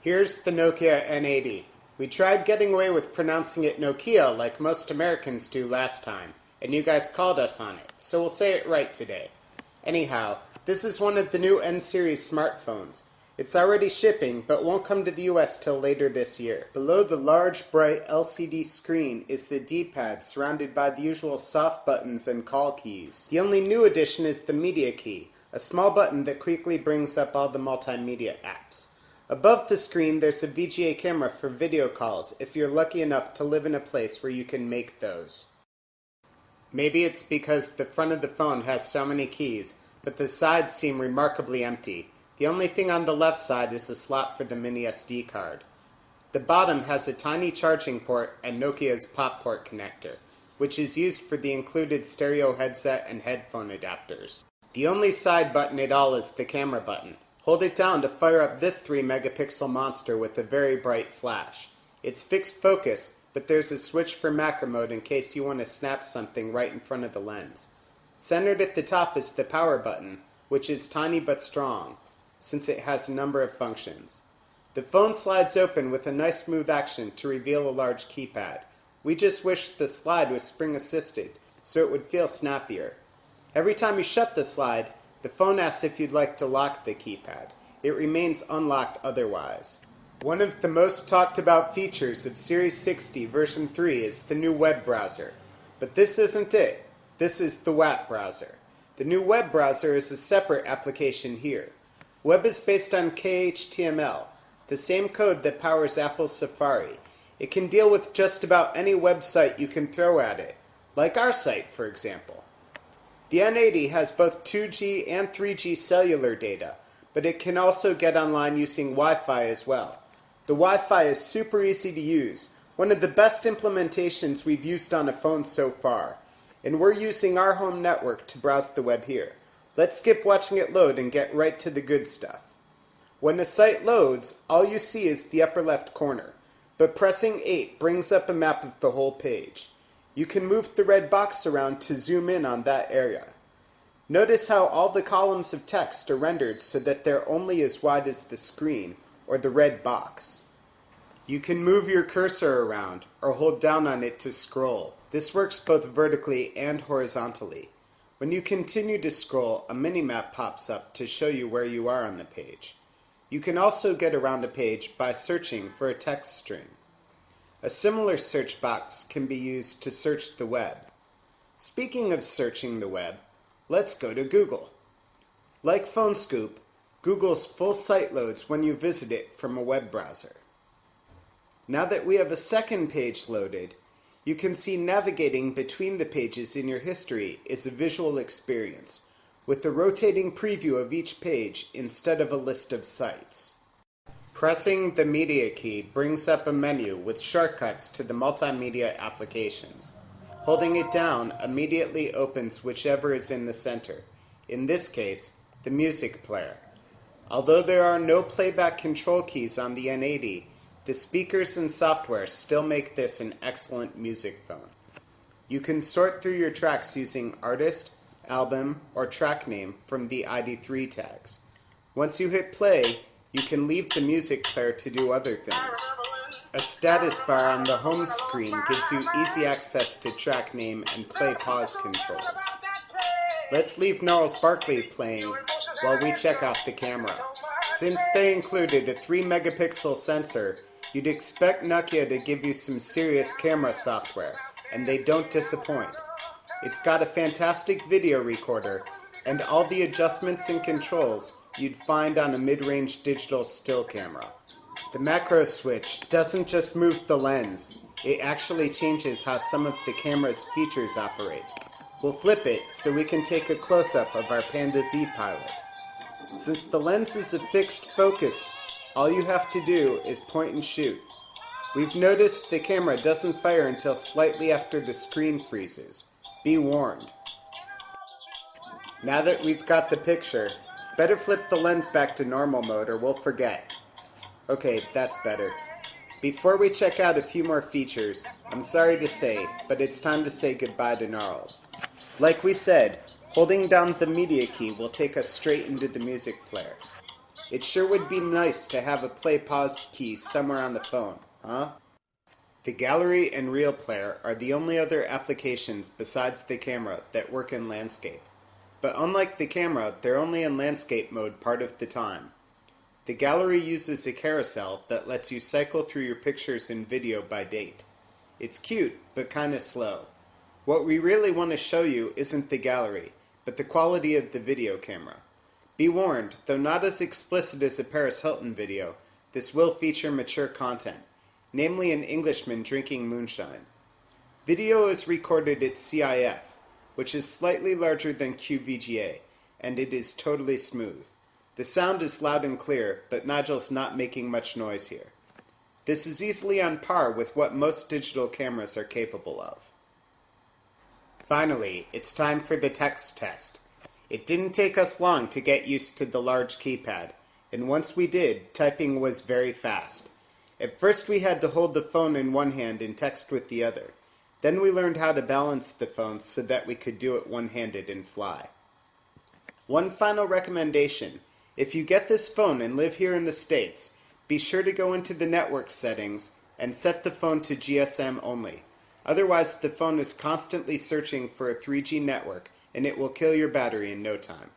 Here's the Nokia N80. We tried getting away with pronouncing it Nokia like most Americans do last time, and you guys called us on it, so we'll say it right today. Anyhow, this is one of the new N-series smartphones. It's already shipping, but won't come to the US till later this year. Below the large, bright LCD screen is the D-pad, surrounded by the usual soft buttons and call keys. The only new addition is the media key, a small button that quickly brings up all the multimedia apps. Above the screen, there's a VGA camera for video calls, if you're lucky enough to live in a place where you can make those. Maybe it's because the front of the phone has so many keys, but the sides seem remarkably empty. The only thing on the left side is a slot for the mini SD card. The bottom has a tiny charging port and Nokia's pop port connector, which is used for the included stereo headset and headphone adapters. The only side button at all is the camera button. Hold it down to fire up this 3-megapixel monster with a very bright flash. It's fixed focus, but there's a switch for macro mode in case you want to snap something right in front of the lens. Centered at the top is the power button, which is tiny but strong, since it has a number of functions. The phone slides open with a nice smooth action to reveal a large keypad. We just wish the slide was spring assisted, so it would feel snappier. Every time you shut the slide, the phone asks if you'd like to lock the keypad. It remains unlocked otherwise. One of the most talked about features of Series 60 version 3 is the new web browser. But this isn't it. This is the WAP browser. The new web browser is a separate application here. Web is based on KHTML, the same code that powers Apple's Safari. It can deal with just about any website you can throw at it, like our site, for example. The N80 has both 2G and 3G cellular data, but it can also get online using Wi-Fi as well. The Wi-Fi is super easy to use, one of the best implementations we've used on a phone so far, and we're using our home network to browse the web here. Let's skip watching it load and get right to the good stuff. When a site loads, all you see is the upper left corner, but pressing 8 brings up a map of the whole page. You can move the red box around to zoom in on that area. Notice how all the columns of text are rendered so that they're only as wide as the screen, or the red box. You can move your cursor around, or hold down on it to scroll. This works both vertically and horizontally. When you continue to scroll, a mini-map pops up to show you where you are on the page. You can also get around a page by searching for a text string. A similar search box can be used to search the web. Speaking of searching the web, let's go to Google. Like PhoneScoop, Google's full site loads when you visit it from a web browser. Now that we have a second page loaded, you can see navigating between the pages in your history is a visual experience, with a rotating preview of each page instead of a list of sites. Pressing the media key brings up a menu with shortcuts to the multimedia applications. Holding it down immediately opens whichever is in the center, in this case, the music player. Although there are no playback control keys on the N80, the speakers and software still make this an excellent music phone. You can sort through your tracks using artist, album, or track name from the ID3 tags. Once you hit play, you can leave the music player to do other things. A status bar on the home screen gives you easy access to track name and play-pause controls. Let's leave Gnarls Barkley playing while we check out the camera. Since they included a 3-megapixel sensor, you'd expect Nokia to give you some serious camera software, and they don't disappoint. It's got a fantastic video recorder, and all the adjustments and controls you'd find on a mid-range digital still camera. The macro switch doesn't just move the lens, it actually changes how some of the camera's features operate. We'll flip it so we can take a close-up of our Panda Z pilot. Since the lens is a fixed focus, all you have to do is point and shoot. We've noticed the camera doesn't fire until slightly after the screen freezes. Be warned. Now that we've got the picture, better flip the lens back to normal mode or we'll forget. Okay, that's better. Before we check out a few more features, I'm sorry to say, but it's time to say goodbye to Gnarls. Like we said, holding down the media key will take us straight into the music player. It sure would be nice to have a play-pause key somewhere on the phone, huh? The gallery and real player are the only other applications besides the camera that work in landscape. But unlike the camera, they're only in landscape mode part of the time. The gallery uses a carousel that lets you cycle through your pictures and video by date. It's cute, but kinda slow. What we really want to show you isn't the gallery, but the quality of the video camera. Be warned, though not as explicit as a Paris Hilton video, this will feature mature content, namely an Englishman drinking moonshine. Video is recorded at CIF, which is slightly larger than QVGA, and it is totally smooth. The sound is loud and clear, but Nigel's not making much noise here. This is easily on par with what most digital cameras are capable of. Finally, it's time for the text test. It didn't take us long to get used to the large keypad, and once we did, typing was very fast. At first we had to hold the phone in one hand and text with the other. Then we learned how to balance the phone so that we could do it one-handed and fly. One final recommendation. If you get this phone and live here in the States, be sure to go into the network settings and set the phone to GSM only. Otherwise, the phone is constantly searching for a 3G network and it will kill your battery in no time.